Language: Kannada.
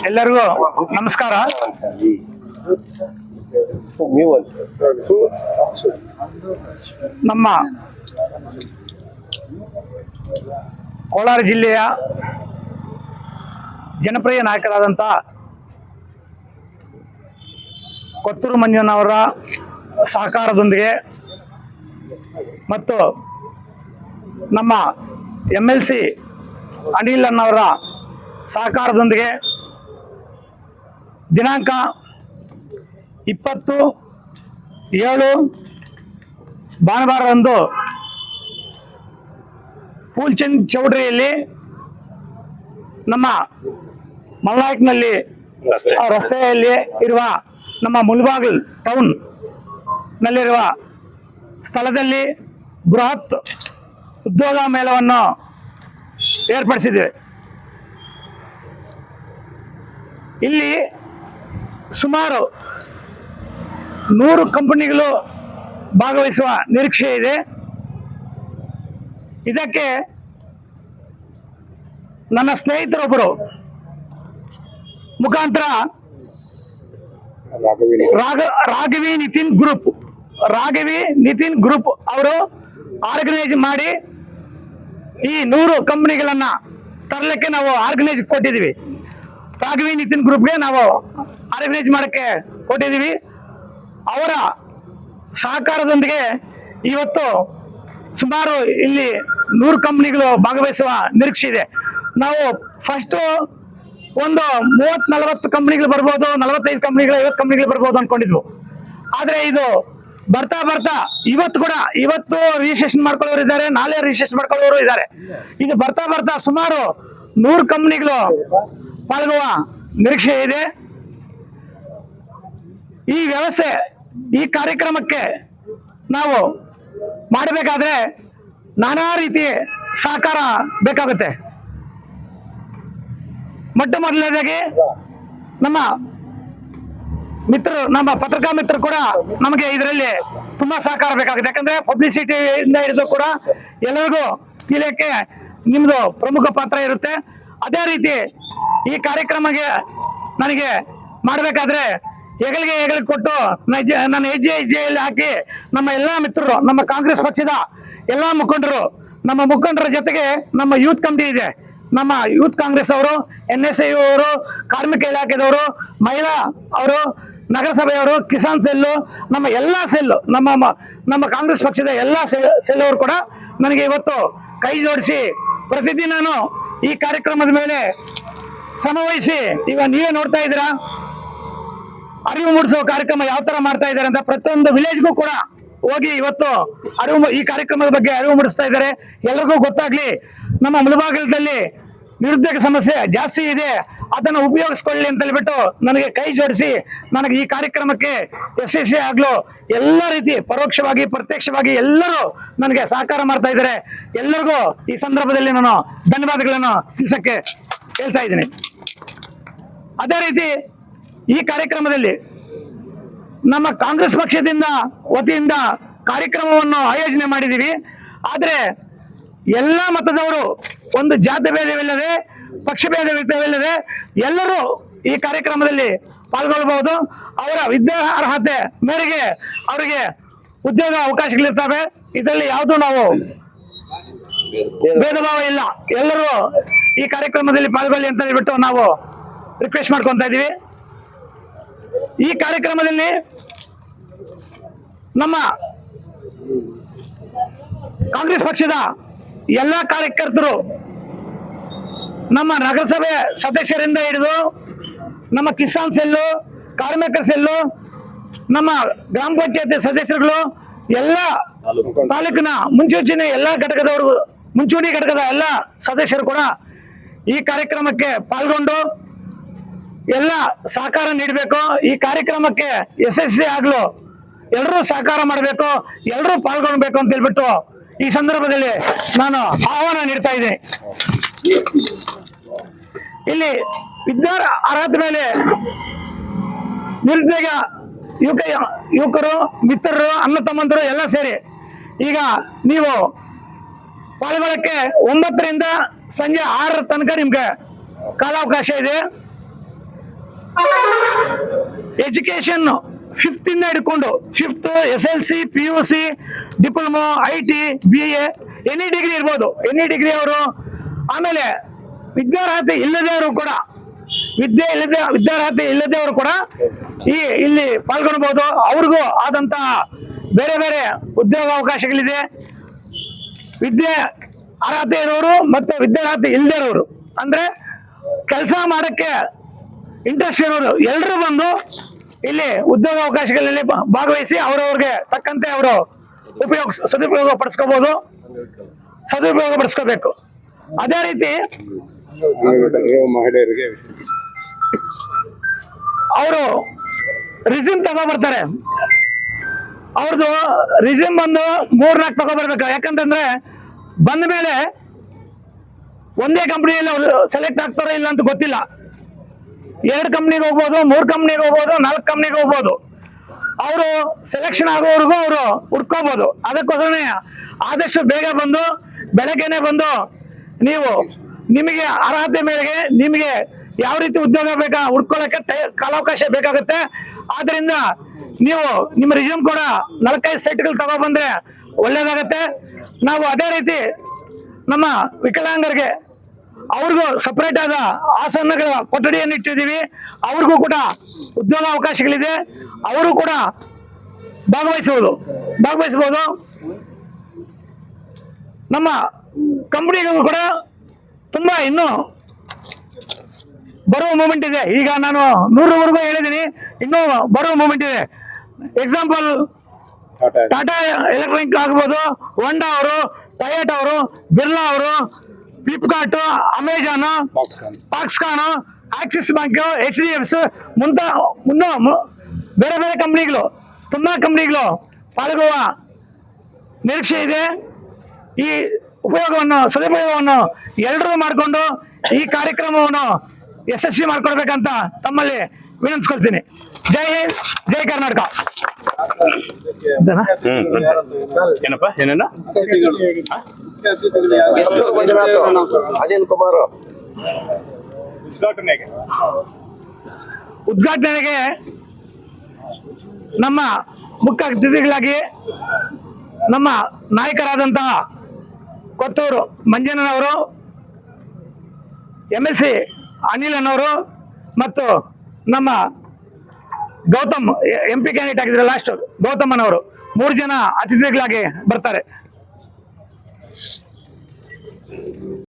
ಎಲ್ಲರಿಗೂ ನಮಸ್ಕಾರ. ನಮ್ಮ ಕೋಲಾರ ಜಿಲ್ಲೆಯ ಜನಪ್ರಿಯ ನಾಯಕರಾದಂಥ ಕೊತ್ತೂರು ಮಂಜಣ್ಣವರ ಸಹಕಾರದೊಂದಿಗೆ ಮತ್ತು ನಮ್ಮ MLC ಅನಿಲ್ ಅನ್ನವರ ಸಹಕಾರದೊಂದಿಗೆ ದಿನಾಂಕ 20/7 ಭಾನುವಾರದಂದು ಫೂಲ್ಚಂದ್ ಚೌಟ್ರಿಯಲ್ಲಿ ನಮ್ಮ ಮಲ್ನಾಯಕ್ನಲ್ಲಿ ರಸ್ತೆಯಲ್ಲಿ ಇರುವ ನಮ್ಮ ಮುಳಬಾಗಿಲು ಟೌನ್ ನಲ್ಲಿರುವ ಸ್ಥಳದಲ್ಲಿ ಬೃಹತ್ ಉದ್ಯೋಗ ಮೇಳವನ್ನು ಏರ್ಪಡಿಸಿದ್ದೇವೆ. ಇಲ್ಲಿ ಸುಮಾರು 100 ಕಂಪನಿಗಳು ಭಾಗವಹಿಸುವ ನಿರೀಕ್ಷೆ ಇದೆ. ಇದಕ್ಕೆ ನನ್ನ ಸ್ನೇಹಿತರೊಬ್ಬರು ಮುಖಾಂತರ ರಾಘವಿ ನಿತಿನ್ ಗ್ರೂಪ್ ಅವರು ಆರ್ಗನೈಸ್ ಮಾಡಿ ಈ 100 ಕಂಪನಿಗಳನ್ನ ತರಲಿಕ್ಕೆ ನಾವು ಆರ್ಗನೈಸ್ ಕೊಟ್ಟಿದ್ದೀವಿ. ರಾಘವಿ ನಿತಿನ್ ಗ್ರೂಪ್ಗೆ ನಾವು ಆರ್ಗನೈಸ್ ಮಾಡೋಕ್ಕೆ ಕೊಟ್ಟಿದ್ದೀವಿ. ಅವರ ಸಹಕಾರದೊಂದಿಗೆ ಇವತ್ತು ಸುಮಾರು ಇಲ್ಲಿ 100 ಕಂಪನಿಗಳು ಭಾಗವಹಿಸುವ ನಿರೀಕ್ಷೆ ಇದೆ. ನಾವು ಫಸ್ಟು ಒಂದು 30-40 ಕಂಪನಿಗಳು ಬರ್ಬೋದು, 45 ಕಂಪನಿಗಳು, 50 ಕಂಪನಿಗಳು ಬರ್ಬೋದು ಅಂದ್ಕೊಂಡಿದ್ವು. ಆದರೆ ಇದು ಬರ್ತಾ ಇವತ್ತು ರಿಜಿಸ್ಟ್ರೇಷನ್ ಮಾಡ್ಕೊಳ್ಳೋರು ಇದ್ದಾರೆ, ನಾಳೆ ರಿಜಿಸ್ಟ್ರೇಷನ್ ಮಾಡ್ಕೊಳ್ಳೋರು ಇದ್ದಾರೆ. ಇದು ಬರ್ತಾ ಸುಮಾರು 100 ಕಂಪನಿಗಳು ಪಾಲ್ಗೊಳ್ಳುವ ನಿರೀಕ್ಷೆ ಇದೆ. ಈ ವ್ಯವಸ್ಥೆ, ಈ ಕಾರ್ಯಕ್ರಮಕ್ಕೆ ನಾವು ಮಾಡಬೇಕಾದ್ರೆ ನಾನಾ ರೀತಿಯ ಸಹಕಾರ ಬೇಕಾಗುತ್ತೆ. ಮೊದಲನೇದಾಗಿ ನಮ್ಮ ಮಿತ್ರರು, ನಮ್ಮ ಪತ್ರಿಕಾ ಮಿತ್ರರು ಕೂಡ ನಮಗೆ ಇದರಲ್ಲಿ ತುಂಬಾ ಸಹಕಾರ ಬೇಕಾಗುತ್ತೆ. ಯಾಕಂದ್ರೆ ಪಬ್ಲಿಸಿಟಿಯಿಂದ ಹಿಡಿದು ಕೂಡ ಎಲ್ಲರಿಗೂ ತಿಳಿಯಕ್ಕೆ ನಿಮ್ದು ಪ್ರಮುಖ ಪಾತ್ರ ಇರುತ್ತೆ. ಅದೇ ರೀತಿ ಈ ಕಾರ್ಯಕ್ರಮಕ್ಕೆ ನನಗೆ ಮಾಡಬೇಕಾದ್ರೆ ಹೆಗಲಿಗೆ ಕೊಟ್ಟು ನನ್ನ ಹೆಜ್ಜೆಯಲ್ಲಿ ಹಾಕಿ ನಮ್ಮ ಎಲ್ಲ ಮಿತ್ರರು, ನಮ್ಮ ಕಾಂಗ್ರೆಸ್ ಪಕ್ಷದ ಎಲ್ಲ ಮುಖಂಡರು, ನಮ್ಮ ಮುಖಂಡರ ಜೊತೆಗೆ ನಮ್ಮ ಯೂತ್ ಕಮಿಟಿ ಇದೆ, ನಮ್ಮ ಯೂತ್ ಕಾಂಗ್ರೆಸ್ ಅವರು, NSI ಅವರು, ಕಾರ್ಮಿಕ ಇಲಾಖೆದವರು, ಮಹಿಳಾ ಅವರು, ನಗರಸಭೆಯವರು, ಕಿಸಾನ್ ಸೆಲ್ಲು, ನಮ್ಮ ಎಲ್ಲ ಸೆಲ್ಲು, ನಮ್ಮ ಕಾಂಗ್ರೆಸ್ ಪಕ್ಷದ ಎಲ್ಲ ಸೆಲ್ ಅವರು ಕೂಡ ನನಗೆ ಇವತ್ತು ಕೈ ಜೋಡಿಸಿ ಪ್ರತಿದಿನನೂ ಈ ಕಾರ್ಯಕ್ರಮದ ಮೇಲೆ ಶ್ರಮವಹಿಸಿ, ಈಗ ನೀವೇ ನೋಡ್ತಾ ಇದ್ದೀರಾ ಅರಿವು ಮೂಡಿಸುವ ಕಾರ್ಯಕ್ರಮ ಯಾವ ತರ ಮಾಡ್ತಾ ಇದ್ದಾರೆ ಅಂತ. ಪ್ರತಿಯೊಂದು ವಿಲೇಜ್ಗೂ ಕೂಡ ಹೋಗಿ ಇವತ್ತು ಈ ಕಾರ್ಯಕ್ರಮದ ಬಗ್ಗೆ ಅರಿವು ಮೂಡಿಸ್ತಾ ಇದ್ದಾರೆ. ಎಲ್ಲರಿಗೂ ಗೊತ್ತಾಗ್ಲಿ, ನಮ್ಮ ಮುಳಬಾಗಿಲದಲ್ಲಿ ನಿರುದ್ಯೋಗ ಸಮಸ್ಯೆ ಜಾಸ್ತಿ ಇದೆ, ಅದನ್ನು ಉಪಯೋಗಿಸ್ಕೊಳ್ಳಿ ಅಂತ ಹೇಳ್ಬಿಟ್ಟು ನನಗೆ ಕೈ ಜೋಡಿಸಿ ನನಗೆ ಈ ಕಾರ್ಯಕ್ರಮಕ್ಕೆ ಯಶಸ್ವಿ ಆಗ್ಲು ಎಲ್ಲ ರೀತಿ ಪರೋಕ್ಷವಾಗಿ ಪ್ರತ್ಯಕ್ಷವಾಗಿ ಎಲ್ಲರೂ ನನಗೆ ಸಹಕಾರ ಮಾಡ್ತಾ ಇದ್ದಾರೆ. ಎಲ್ಲರಿಗೂ ಈ ಸಂದರ್ಭದಲ್ಲಿ ನಾನು ಧನ್ಯವಾದಗಳನ್ನು ತಿಳಿಸಕ್ಕೆ ಹೇಳ್ತಾ ಇದ್ದೀನಿ. ಅದೇ ರೀತಿ ಈ ಕಾರ್ಯಕ್ರಮದಲ್ಲಿ ನಮ್ಮ ಕಾಂಗ್ರೆಸ್ ಪಕ್ಷದಿಂದ ವತಿಯಿಂದ ಕಾರ್ಯಕ್ರಮವನ್ನು ಆಯೋಜನೆ ಮಾಡಿದ್ದೀವಿ. ಆದರೆ ಎಲ್ಲ ಮತದವರು ಒಂದು ಜಾತಿ ಭೇದವಿಲ್ಲದೆ, ಪಕ್ಷ ಭೇದವಿಲ್ಲದೆ ಎಲ್ಲರೂ ಈ ಕಾರ್ಯಕ್ರಮದಲ್ಲಿ ಪಾಲ್ಗೊಳ್ಳಬಹುದು. ಅವರ ವಿದ್ಯಾ ಅರ್ಹತೆ ಮೇರೆಗೆ ಅವರಿಗೆ ಉದ್ಯೋಗ ಅವಕಾಶಗಳಿರ್ತವೆ. ಇದರಲ್ಲಿ ಯಾವುದೂ ನಾವು ಭೇದ ಭಾವ ಇಲ್ಲ. ಎಲ್ಲರೂ ಈ ಕಾರ್ಯಕ್ರಮದಲ್ಲಿ ಪಾಲ್ಗೊಳ್ಳಿ ಅಂತ ಹೇಳ್ಬಿಟ್ಟು ನಾವು ರಿಕ್ವೆಸ್ಟ್ ಮಾಡ್ಕೊತಾ ಇದ್ದೀವಿ. ಈ ಕಾರ್ಯಕ್ರಮದಲ್ಲಿ ನಮ್ಮ ಕಾಂಗ್ರೆಸ್ ಪಕ್ಷದ ಎಲ್ಲ ಕಾರ್ಯಕರ್ತರು, ನಮ್ಮ ನಗರಸಭೆ ಸದಸ್ಯರಿಂದ ಹಿಡಿದು ನಮ್ಮ ಕಿಸಾನ್ ಸೆಲ್ಲು, ಕಾರ್ಮಿಕ ಸೆಲ್ಲು, ನಮ್ಮ ಗ್ರಾಮ ಪಂಚಾಯತಿ ಸದಸ್ಯರುಗಳು, ಎಲ್ಲ ತಾಲೂಕಿನ ಮುಂಚೂಣಿ ಎಲ್ಲ ಘಟಕದವರು, ಮುಂಚೂಣಿ ಘಟಕದ ಎಲ್ಲ ಸದಸ್ಯರು ಕೂಡ ಈ ಕಾರ್ಯಕ್ರಮಕ್ಕೆ ಪಾಲ್ಗೊಂಡು ಎಲ್ಲ ಸಹಕಾರ ನೀಡಬೇಕು. ಈ ಕಾರ್ಯಕ್ರಮಕ್ಕೆ ಯಶಸ್ವಿ ಆಗಲು ಎಲ್ಲರೂ ಸಹಕಾರ ಮಾಡಬೇಕು, ಎಲ್ಲರೂ ಪಾಲ್ಗೊಳ್ಬೇಕು ಅಂತ ಹೇಳ್ಬಿಟ್ಟು ಈ ಸಂದರ್ಭದಲ್ಲಿ ನಾನು ಆಹ್ವಾನ ನೀಡ್ತಾ ಇದ್ದೀನಿ. ಇಲ್ಲಿ ವಿದ್ಯಾ ಅರ್ಹತೆ ಮೇಲೆ ನಿರುದ್ಯೋಗ ಯುವಕರು, ಮಿತ್ರರು, ಅಣ್ಣ ತಮ್ಮಂದರು ಎಲ್ಲ ಸೇರಿ ಈಗ ನೀವು ಪಾಲ್ಗೊಳ್ಳಕ್ಕೆ 9 ರಿಂದ ಸಂಜೆ 6 ತನಕ ನಿಮ್ಗೆ ಕಾಲಾವಕಾಶ ಇದೆ. ಎಜುಕೇಶನ್ 5th ಇಂದ ಹಿಡ್ಕೊಂಡು 5th SLC PUC diploma IT BA any degree ಇರ್ಬೋದು, ಎನಿ ಡಿಗ್ರಿ ಅವರು. ಆಮೇಲೆ ವಿದ್ಯಾರ್ಹತೆ ಇಲ್ಲದವರು ಕೂಡ ವಿದ್ಯಾರ್ಹತೆ ಇಲ್ಲದವರು ಕೂಡ ಇಲ್ಲಿ ಪಾಲ್ಗೊಳ್ಬಹುದು. ಅವ್ರಿಗೂ ಆದಂತಹ ಬೇರೆ ಬೇರೆ ಉದ್ಯೋಗ ಅವಕಾಶಗಳಿದೆ. ಅರ್ಹತೆ ಇರೋರು ಮತ್ತು ವಿದ್ಯಾರ್ಹತೆ ಇಲ್ಲದಿರೋರು ಅಂದ್ರೆ ಕೆಲಸ ಮಾಡಕ್ಕೆ ಇಂಟ್ರೆಸ್ಟ್ ಇರೋರು ಎಲ್ಲರೂ ಬಂದು ಇಲ್ಲಿ ಅವಕಾಶಗಳಲ್ಲಿ ಭಾಗವಹಿಸಿ ಅವರವ್ರಿಗೆ ತಕ್ಕಂತೆ ಅವರು ಸದುಪಯೋಗ ಪಡಿಸ್ಕೋಬೇಕು. ಅದೇ ರೀತಿ ಮಹಿಳೆಯರಿಗೆ ಅವರು ರಿಸ್ಯೂಮ್ ತಗೊಬರ್ತಾರೆ. ಅವ್ರದ್ದು ರಿಸ್ಯೂಮ್ ಬಂದು 3-4 ತಗೊಬರ್ಬೇಕು. ಯಾಕಂತಂದ್ರೆ ಬಂದ ಮೇಲೆ ಒಂದೇ ಕಂಪ್ನಿಯಲ್ಲಿ ಅವರು ಸೆಲೆಕ್ಟ್ ಆಗ್ತಾರೋ ಇಲ್ಲ ಅಂತ ಗೊತ್ತಿಲ್ಲ. 2 ಕಂಪ್ನಿಗೆ ಹೋಗ್ಬೋದು, 3 ಕಂಪ್ನಿಗೆ ಹೋಗ್ಬೋದು, 4 ಕಂಪ್ನಿಗೆ ಹೋಗ್ಬೋದು. ಅವರು ಸೆಲೆಕ್ಷನ್ ಆಗೋವರೆಗೂ ಅವರು ಹುಡ್ಕೋಬಹುದು. ಅದಕ್ಕೋಸ್ಕರ ಆದಷ್ಟು ಬೇಗ ಬಂದು ಬೆಳಗ್ಗೆನೆ ಬಂದು ನೀವು ನಿಮಗೆ ಅರ್ಹತೆ ಮೇರೆಗೆ ನಿಮಗೆ ಯಾವ ರೀತಿ ಉದ್ಯೋಗ ಬೇಕಾ ಹುಡ್ಕೊಳ್ಳೋಕೆ ಕಾಲಾವಕಾಶ ಬೇಕಾಗುತ್ತೆ. ಆದ್ರಿಂದ ನೀವು ನಿಮ್ಮ ರಿಸ್ಯೂಮ್ ಕೂಡ 4-5 ಸೆಟ್ಗಳು ತಗೊಬಂದ್ರೆ ಒಳ್ಳೇದಾಗತ್ತೆ. ನಾವು ಅದೇ ರೀತಿ ನಮ್ಮ ವಿಕಲಾಂಗರಿಗೆ ಅವ್ರಿಗೂ ಸಪರೇಟ್ ಆದ ಆಸನಗಳ ಕೊಠಡಿಯನ್ನು ಇಟ್ಟಿದ್ದೀವಿ. ಅವ್ರಿಗೂ ಕೂಡ ಉದ್ಯೋಗ ಅವಕಾಶಗಳಿದೆ. ಅವರು ಕೂಡ ಭಾಗವಹಿಸಬಹುದು. ನಮ್ಮ ಕಂಪನಿಗೂ ಕೂಡ ತುಂಬಾ ಇನ್ನೂ ಬರುವ ಮೂಮೆಂಟ್ ಇದೆ. ಈಗ ನಾನು 100ವರೆಗೂ ಹೇಳಿದ್ದೀನಿ, ಇನ್ನೂ ಬರುವ ಮೂಮೆಂಟ್ ಇದೆ. ಎಕ್ಸಾಂಪಲ್ ಟಾಟಾ ಎಲೆಕ್ಟ್ರಾನಿಕ್ ಆಗ್ಬೋದು, ಹೋಂಡಾ ಅವರು, ಟೊಯೋಟಾ ಅವರು, ಬಿರ್ಲಾ ಅವರು, Flipkart, Amazon, Foxconn, Axis bank, HDFC ಬೇರೆ ಬೇರೆ ಕಂಪ್ನಿಗಳು, ತುಂಬಾ ಕಂಪ್ನಿಗಳು ಪಾಲ್ಗೊಳ್ಳುವ ನಿರೀಕ್ಷೆ ಇದೆ. ಈ ಸದುಪಯೋಗವನ್ನು ಎಲ್ಲರೂ ಮಾಡಿಕೊಂಡು ಈ ಕಾರ್ಯಕ್ರಮವನ್ನು ಯಶಸ್ವಿ ಮಾಡ್ಕೊಡ್ಬೇಕಂತ ತಮ್ಮಲ್ಲಿ ವಿನಂತಿಸ್ಕೊಳ್ತೀನಿ. ಜೈ ಹಿಂದ್, ಜೈ ಕರ್ನಾಟಕ. ಏನಪ್ಪ ಏನೇನ ಅನಿಲ್ ಕುಮಾರ್ ಉದ್ಘಾಟನೆಗೆ ನಮ್ಮ ಮುಖ್ಯ ಅತಿಥಿಗಳಾಗಿ ನಮ್ಮ ನಾಯಕರಾದಂತಹ ಕೊತ್ತೂರು ಮಂಜಣ್ಣನವರು, MLC ಅನಿಲ್ ಅನ್ನೋರು ಮತ್ತು ನಮ್ಮ ಗೌತಮ್ MP ಕ್ಯಾಂಡಿಡೇಟ್ ಆಗಿದ್ರೆ ಲಾಸ್ಟ್ ಗೌತಮನವರು 3 ಜನ ಅತಿಥಿಗಳಾಗಿ ಬರ್ತಾರೆ.